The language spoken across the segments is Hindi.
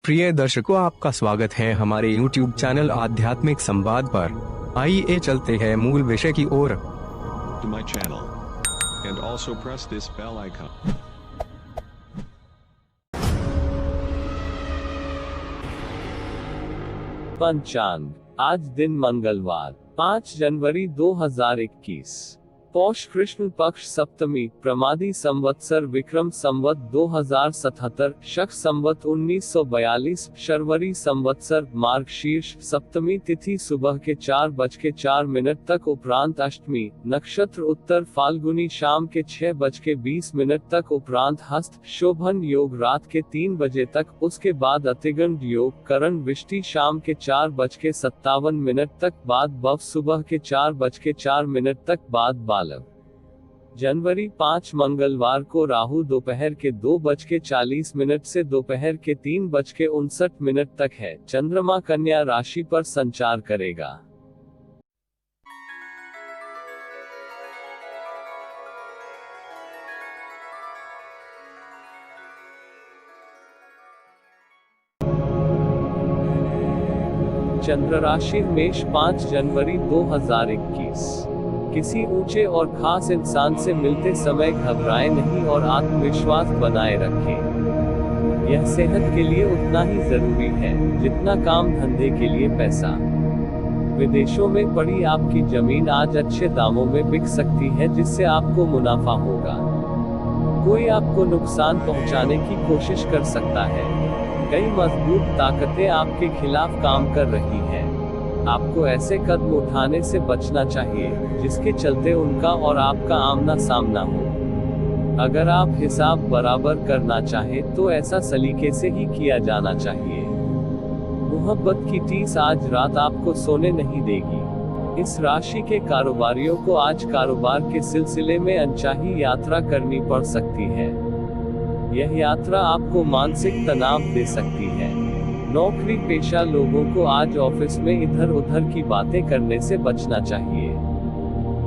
प्रिय दर्शकों, आपका स्वागत है हमारे YouTube चैनल आध्यात्मिक संवाद पर। आइए चलते हैं मूल विषय की ओर। To my channel and also press this bell icon. पंचांग। आज दिन मंगलवार 5 जनवरी 2021, पौष कृष्ण पक्ष सप्तमी, प्रमादी संवत्सर विक्रम संवत 2077, शक संवत 1942, शर्वरी संवत्सर मार्गशीर्ष, सप्तमी तिथि सुबह के 4:04 तक उपरांत अष्टमी, नक्षत्र उत्तर फाल्गुनी शाम के 6:20 तक उपरांत हस्त, शोभन योग रात के 3 बजे तक, उसके बाद अतिगंड योग करण विष्टि शाम के 4:57 तक, बाद बव सुबह के 4:04 तक, बाद बालव। जनवरी 5 मंगलवार को राहु दोपहर के 2:40 से दोपहर के 3:59 तक है। चंद्रमा कन्या राशि पर संचार करेगा। चंद्र राशि मेष 5 जनवरी 2021, किसी ऊंचे और खास इंसान से मिलते समय घबराएं नहीं और आत्मविश्वास बनाए रखें। यह सेहत के लिए उतना ही जरूरी है जितना काम धंधे के लिए पैसा। विदेशों में पड़ी आपकी जमीन आज अच्छे दामों में बिक सकती है, जिससे आपको मुनाफा होगा। कोई आपको नुकसान पहुंचाने की कोशिश कर सकता है। कई मजबूत ताकतें आपके खिलाफ काम कर रही हैं। आपको ऐसे कदम उठाने से बचना चाहिए जिसके चलते उनका और आपका आमना सामना हो। अगर आप हिसाब बराबर करना चाहें तो ऐसा सलीके से ही किया जाना चाहिए। मोहब्बत की टीस आज रात आपको सोने नहीं देगी। इस राशि के कारोबारियों को आज कारोबार के सिलसिले में अनचाही यात्रा करनी पड़ सकती है। यह यात्रा आपको मानसिक तनाव दे सकती है। नौकरी पेशा लोगों को आज ऑफिस में इधर उधर की बातें करने से बचना चाहिए।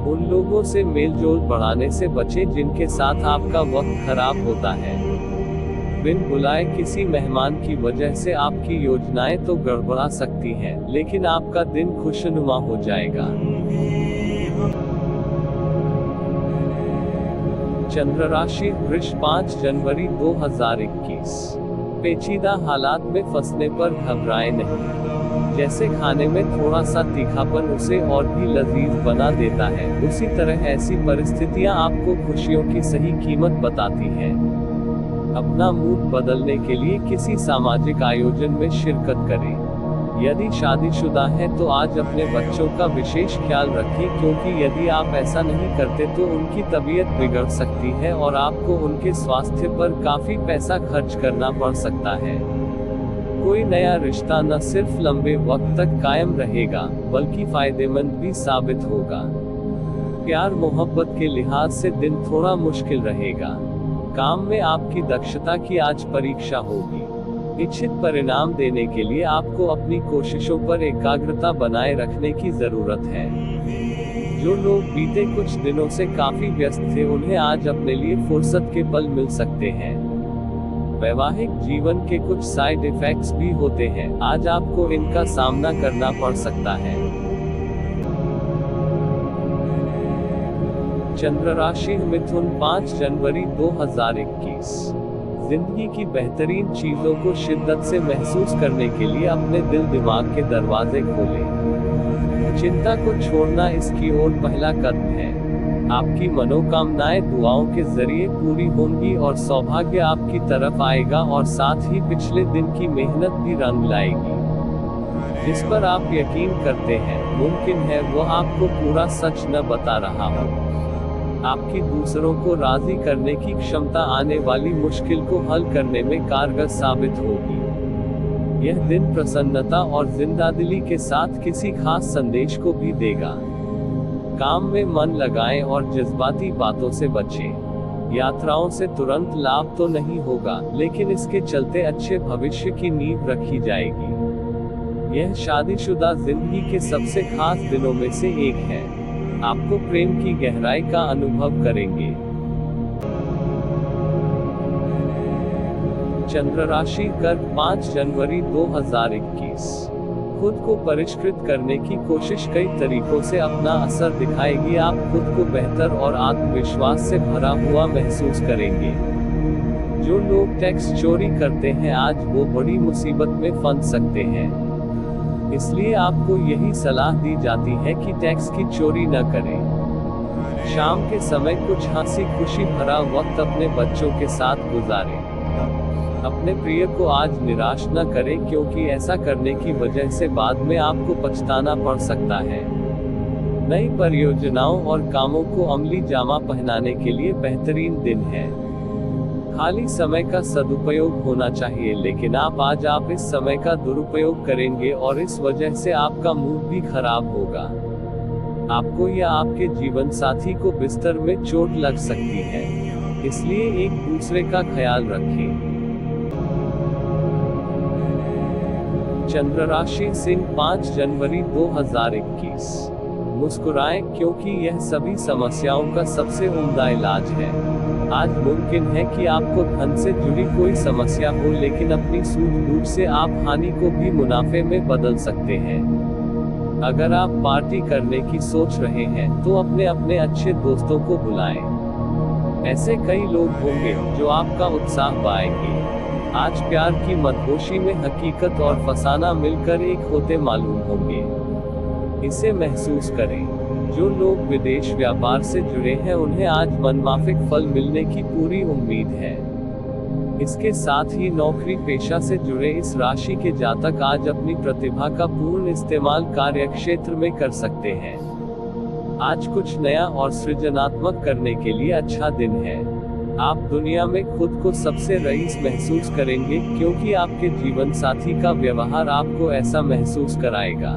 उन लोगों से मेलजोल बढ़ाने से बचें जिनके साथ आपका वक्त खराब होता है। बिन बुलाए किसी मेहमान की वजह से आपकी योजनाएं तो गड़बड़ा सकती हैं, लेकिन आपका दिन खुशनुमा हो जाएगा। चंद्र राशि वृष 5 जनवरी 2021, पेचीदा हालात में फंसने पर घबराएं नहीं। जैसे खाने में थोड़ा सा तीखापन उसे और भी लजीज बना देता है, उसी तरह ऐसी परिस्थितियां आपको खुशियों की सही कीमत बताती हैं। अपना मूड बदलने के लिए किसी सामाजिक आयोजन में शिरकत करें। यदि शादीशुदा है तो आज अपने बच्चों का विशेष ख्याल रखें, क्योंकि यदि आप ऐसा नहीं करते तो उनकी तबीयत बिगड़ सकती है और आपको उनके स्वास्थ्य पर काफी पैसा खर्च करना पड़ सकता है। कोई नया रिश्ता न सिर्फ लंबे वक्त तक कायम रहेगा, बल्कि फायदेमंद भी साबित होगा। प्यार मोहब्बत के लिहाज से दिन थोड़ा मुश्किल रहेगा। काम में आपकी दक्षता की आज परीक्षा होगी। इच्छित परिणाम देने के लिए आपको अपनी कोशिशों पर एकाग्रता बनाए रखने की जरूरत है। जो लोग बीते कुछ दिनों से काफी व्यस्त थे, उन्हें आज अपने लिए फुर्सत के पल मिल सकते हैं। वैवाहिक जीवन के कुछ साइड इफेक्ट्स भी होते हैं, आज आपको इनका सामना करना पड़ सकता है। चंद्र राशि मिथुन 5 जनवरी 2021, जिंदगी की बेहतरीन चीजों को शिद्दत से महसूस करने के लिए अपने दिल दिमाग के दरवाजे खोलें। चिंता को छोड़ना इसकी ओर पहला कदम है। आपकी मनोकामनाएं दुआओं के जरिए पूरी होंगी और सौभाग्य आपकी तरफ आएगा, और साथ ही पिछले दिन की मेहनत भी रंग लाएगी। जिस पर आप यकीन करते हैं, मुमकिन है वो आपको पूरा सच न बता रहा हो। आपकी दूसरों को राजी करने की क्षमता आने वाली मुश्किल को हल करने में कारगर साबित होगी। यह दिन प्रसन्नता और जिंदादिली के साथ किसी खास संदेश को भी देगा। काम में मन लगाएं और जज्बाती बातों से बचें। यात्राओं से तुरंत लाभ तो नहीं होगा, लेकिन इसके चलते अच्छे भविष्य की नींव रखी जाएगी। यह शादीशुदा जिंदगी के सबसे खास दिनों में से एक है। आपको प्रेम की गहराई का अनुभव करेंगे। चंद्र राशि कर्क 5 जनवरी 2021। खुद को परिष्कृत करने की कोशिश कई तरीकों से अपना असर दिखाएगी। आप खुद को बेहतर और आत्मविश्वास से भरा हुआ महसूस करेंगे। जो लोग टैक्स चोरी करते हैं आज वो बड़ी मुसीबत में फंस सकते हैं। इसलिए आपको यही सलाह दी जाती है कि टैक्स की चोरी न करें। शाम के समय कुछ हंसी खुशी भरा वक्त अपने बच्चों के साथ गुजारें। अपने प्रिय को आज निराश न करें क्योंकि ऐसा करने की वजह से बाद में आपको पछताना पड़ सकता है। नई परियोजनाओं और कामों को अमली जामा पहनाने के लिए बेहतरीन दिन है। खाली समय का सदुपयोग होना चाहिए लेकिन आप इस समय का दुरुपयोग करेंगे और इस वजह से आपका मूड भी खराब होगा। आपको या आपके जीवन साथी को बिस्तर में चोट लग सकती है, इसलिए एक दूसरे का ख्याल रखें। चंद्र राशि सिंह 5 जनवरी 2021। मुस्कुराएं क्योंकि यह सभी समस्याओं का सबसे उम्दा इलाज है। आज मुमकिन है कि आपको धन से जुड़ी कोई समस्या हो लेकिन अपनी सूझबूझ से आप हानि को भी मुनाफे में बदल सकते हैं। अगर आप पार्टी करने की सोच रहे हैं तो अपने अच्छे दोस्तों को बुलाएं। ऐसे कई लोग होंगे जो आपका उत्साह बढ़ाएंगे। आज प्यार की मदहोशी में हकीकत और फसाना मिलकर एक होते मालूम होंगे। इसे महसूस करें। जो लोग विदेश व्यापार से जुड़े हैं उन्हें आज मनमाफिक फल मिलने की पूरी उम्मीद है। इसके साथ ही नौकरी पेशा से जुड़े इस राशि के जातक आज अपनी प्रतिभा का पूर्ण इस्तेमाल कार्यक्षेत्र में कर सकते हैं। आज कुछ नया और सृजनात्मक करने के लिए अच्छा दिन है। आप दुनिया में खुद को सबसे रईस महसूस करेंगे क्योंकि आपके जीवन साथी का व्यवहार आपको ऐसा महसूस कराएगा।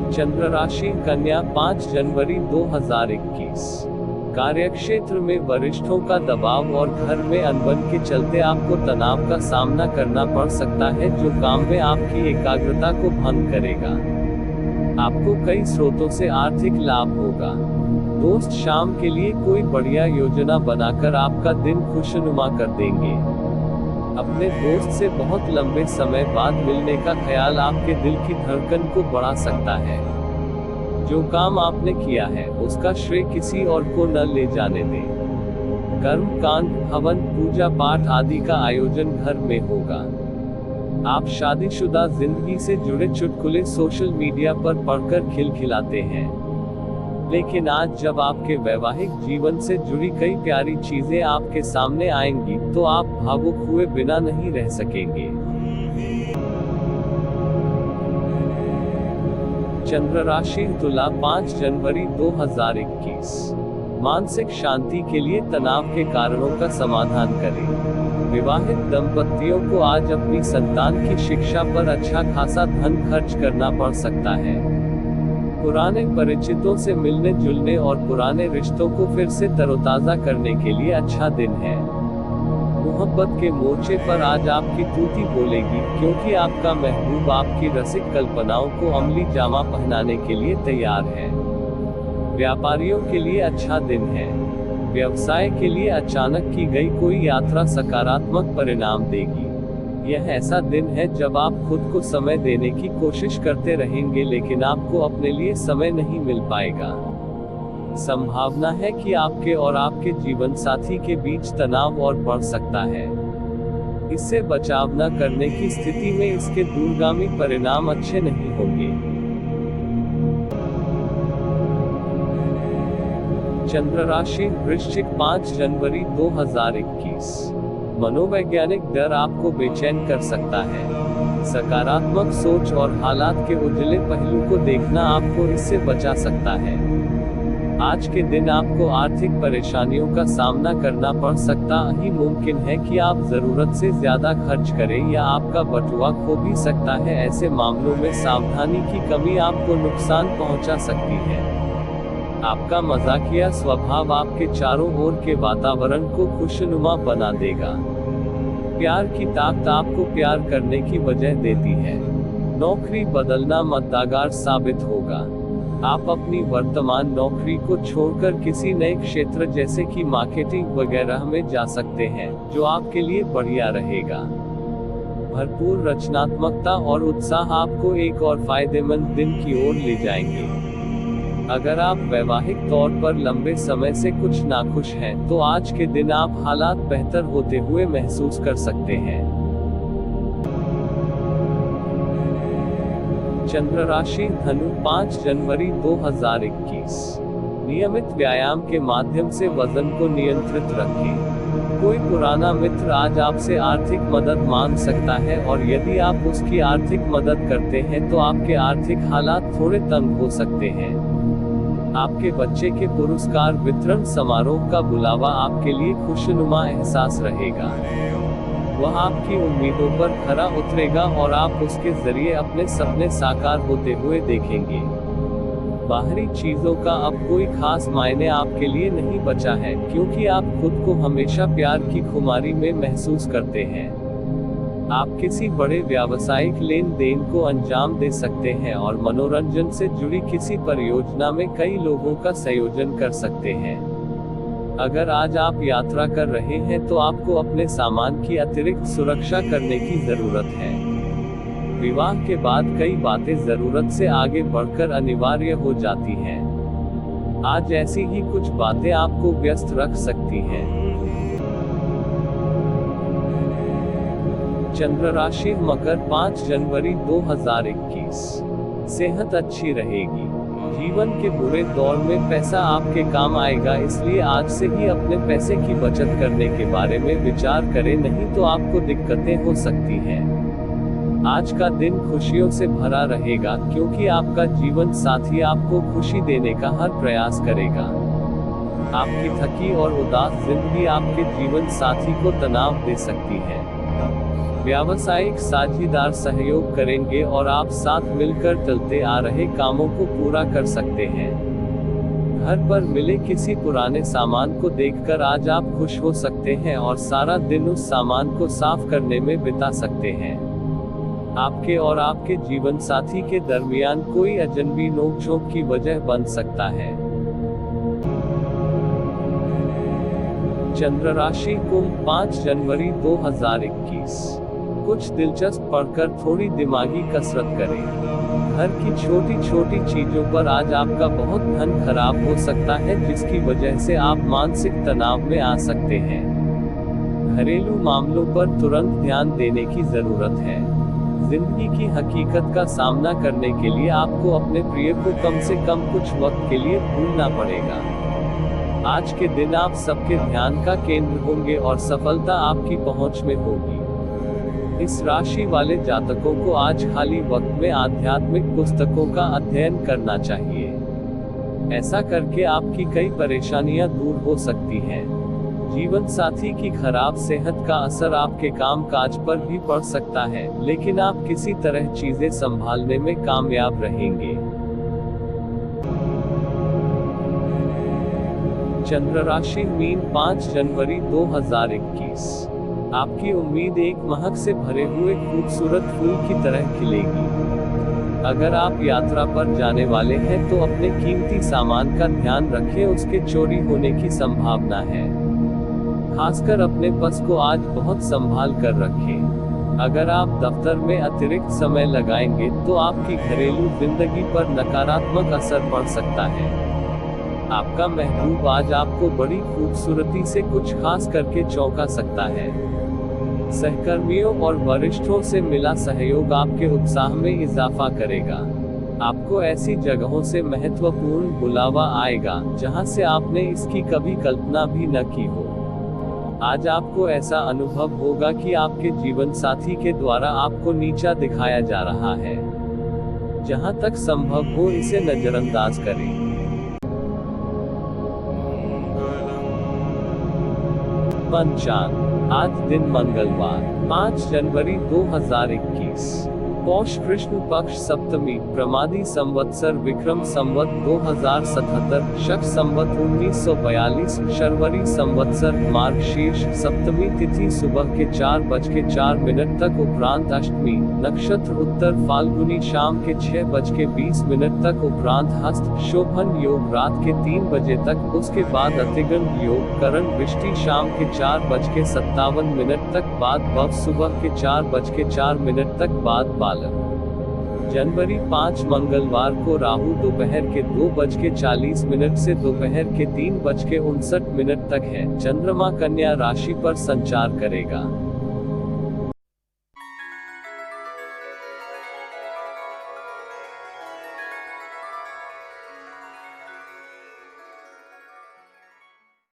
चंद्र राशि कन्या 5 जनवरी 2021। कार्यक्षेत्र में वरिष्ठों का दबाव और घर में अनबन के चलते आपको तनाव का सामना करना पड़ सकता है जो काम में आपकी एकाग्रता को भंग करेगा। आपको कई स्रोतों से आर्थिक लाभ होगा। दोस्त शाम के लिए कोई बढ़िया योजना बनाकर आपका दिन खुशनुमा कर देंगे। अपने दोस्त से बहुत लंबे समय बाद मिलने का ख्याल आपके दिल की धड़कन को बढ़ा सकता है। जो काम आपने किया है उसका श्रेय किसी और को न ले जाने दें। कर्म कांड, हवन, पूजा पाठ आदि का आयोजन घर में होगा। आप शादीशुदा जिंदगी से जुड़े चुटकुले सोशल मीडिया पर पढ़कर खिलखिलाते हैं, लेकिन आज जब आपके वैवाहिक जीवन से जुड़ी कई प्यारी चीजें आपके सामने आएंगी तो आप भावुक हुए बिना नहीं रह सकेंगे। चंद्र राशि तुला 5 जनवरी 2021। मानसिक शांति के लिए तनाव के कारणों का समाधान करें। विवाहित दंपतियों को आज अपनी संतान की शिक्षा पर अच्छा खासा धन खर्च करना पड़ सकता है। पुराने परिचितों से मिलने जुलने और पुराने रिश्तों को फिर से तरोताजा करने के लिए अच्छा दिन है। मोहब्बत के मोर्चे पर आज आपकी तूती बोलेगी क्योंकि आपका महबूब आपकी रसिक कल्पनाओं को अमली जामा पहनाने के लिए तैयार है। व्यापारियों के लिए अच्छा दिन है। व्यवसाय के लिए अचानक की गई कोई यात्रा सकारात्मक परिणाम देगी। यह ऐसा दिन है जब आप खुद को समय देने की कोशिश करते रहेंगे लेकिन आपको अपने लिए समय नहीं मिल पाएगा। संभावना है कि आपके और आपके जीवन साथी के बीच तनाव और बढ़ सकता है। इससे बचाव न करने की स्थिति में इसके दूरगामी परिणाम अच्छे नहीं होंगे। चंद्र राशि वृश्चिक 5 जनवरी 2021। मनोवैज्ञानिक डर आपको बेचैन कर सकता है। सकारात्मक सोच और हालात के उजले पहलू को देखना आपको इससे बचा सकता है। आज के दिन आपको आर्थिक परेशानियों का सामना करना पड़ सकता ही मुमकिन है कि आप जरूरत से ज्यादा खर्च करें या आपका बटुआ खो भी सकता है। ऐसे मामलों में सावधानी की कमी आपको नुकसान पहुंचा सकती है। आपका मजाकिया स्वभाव आपके चारों ओर के वातावरण को खुशनुमा बना देगा। प्यार की ताकत आपको प्यार करने की वजह देती है। नौकरी बदलना मददगार साबित होगा। आप अपनी वर्तमान नौकरी को छोड़कर किसी नए क्षेत्र जैसे कि मार्केटिंग वगैरह में जा सकते हैं, जो आपके लिए बढ़िया रहेगा। भरपूर रचनात्मकता और उत्साह आपको एक और फायदेमंद दिन की ओर ले जाएंगे। अगर आप वैवाहिक तौर पर लंबे समय से कुछ नाखुश हैं, तो आज के दिन आप हालात बेहतर होते हुए महसूस कर सकते हैं। चंद्र राशि धनु 5 जनवरी 2021। नियमित व्यायाम के माध्यम से वजन को नियंत्रित रखें। कोई पुराना मित्र आज आपसे आर्थिक मदद मांग सकता है और यदि आप उसकी आर्थिक मदद करते हैं तो आपके आर्थिक हालात थोड़े तंग हो सकते हैं। आपके बच्चे के पुरस्कार वितरण समारोह का बुलावा आपके लिए खुशनुमा एहसास रहेगा। वह आपकी उम्मीदों पर खरा उतरेगा और आप उसके जरिए अपने सपने साकार होते हुए देखेंगे। बाहरी चीजों का अब कोई खास मायने आपके लिए नहीं बचा है, क्योंकि आप खुद को हमेशा प्यार की खुमारी में महसूस करते हैं। आप किसी बड़े व्यावसायिक लेन देन को अंजाम दे सकते हैं और मनोरंजन से जुड़ी किसी परियोजना में कई लोगों का संयोजन कर सकते हैं। अगर आज आप यात्रा कर रहे हैं तो आपको अपने सामान की अतिरिक्त सुरक्षा करने की जरूरत है। विवाह के बाद कई बातें जरूरत से आगे बढ़कर अनिवार्य हो जाती हैं। आज ऐसी ही कुछ बातें आपको व्यस्त रख सकती हैं। चंद्र राशि मकर 5 जनवरी 2021। सेहत अच्छी रहेगी। जीवन के बुरे दौर में पैसा आपके काम आएगा, इसलिए आज से ही अपने पैसे की बचत करने के बारे में विचार करें, नहीं तो आपको दिक्कतें हो सकती हैं। आज का दिन खुशियों से भरा रहेगा, क्योंकि आपका जीवन साथी आपको खुशी देने का हर प्रयास करेगा। आपकी थकी और उदास जिंदगी आपके जीवन साथी को तनाव दे सकती है। व्यावसायिक साझीदार सहयोग करेंगे और आप साथ मिलकर चलते आ रहे कामों को पूरा कर सकते हैं। घर पर मिले किसी पुराने सामान को देखकर आज आप खुश हो सकते हैं और सारा दिन उस सामान को साफ करने में बिता सकते हैं। आपके और आपके जीवन साथी के दरमियान कोई अजनबी नोकझोंक की वजह बन सकता है। चंद्र राशि कुंभ 5 जनवरी 2021। कुछ दिलचस्प पढ़कर थोड़ी दिमागी कसरत करें। घर की छोटी छोटी चीजों पर आज आपका बहुत धन खराब हो सकता है, जिसकी वजह से आप मानसिक तनाव में आ सकते हैं। घरेलू मामलों पर तुरंत ध्यान देने की जरूरत है। जिंदगी की हकीकत का सामना करने के लिए आपको अपने प्रिय को कम से कम कुछ वक्त के लिए भूलना पड़ेगा। आज के दिन आप सबके ध्यान का केंद्र होंगे और सफलता आपकी पहुंच में होगी। इस राशि वाले जातकों को आज खाली वक्त में आध्यात्मिक पुस्तकों का अध्ययन करना चाहिए। ऐसा करके आपकी कई परेशानियां दूर हो सकती हैं। जीवन साथी की खराब सेहत का असर आपके काम काज पर भी पड़ सकता है, लेकिन आप किसी तरह चीजें संभालने में कामयाब रहेंगे। चंद्र राशि मीन 5 जनवरी 2021। आपकी उम्मीद एक महक से भरे हुए खूबसूरत फूल की तरह खिलेगी। अगर आप यात्रा पर जाने वाले हैं तो अपने कीमती सामान का ध्यान रखें, उसके चोरी होने की संभावना है। खासकर अपने पर्स को आज बहुत संभाल कर रखें। अगर आप दफ्तर में अतिरिक्त समय लगाएंगे तो आपकी घरेलू जिंदगी पर नकारात्मक असर पड़ सकता है। आपका महबूब आज आपको बड़ी खूबसूरती से कुछ खास करके चौंका सकता है। सहकर्मियों और वरिष्ठों से मिला सहयोग आपके उत्साह में इजाफा करेगा। आपको ऐसी जगहों से महत्वपूर्ण बुलावा आएगा जहां से आपने इसकी कभी कल्पना भी न की हो। आज आपको ऐसा अनुभव होगा कि आपके जीवन साथी के द्वारा आपको नीचा दिखाया जा रहा है। जहां तक संभव हो इसे नजरअंदाज करें। पंचांग। आज दिन मंगलवार 5 जनवरी 2021। पौष कृष्ण पक्ष सप्तमी, प्रमादी संवत्सर विक्रम संवत 2077, शक संवत 1942, शर्वरी संवत्सर, मार्गशीर्ष, सप्तमी तिथि सुबह के 4:04 तक उपरांत अष्टमी, नक्षत्र उत्तर फाल्गुनी शाम के 6:20 तक उपरांत हस्त, शोभन योग रात के 3 बजे तक, उसके बाद अतिगंध योग, करण वृष्टि शाम के 4:57 तक, बाद बव सुबह के 4:04 तक, बाद बालक। जनवरी 5 मंगलवार को राहु दोपहर के 2:40 से दोपहर के 3:59 तक है। चंद्रमा कन्या राशि पर संचार करेगा।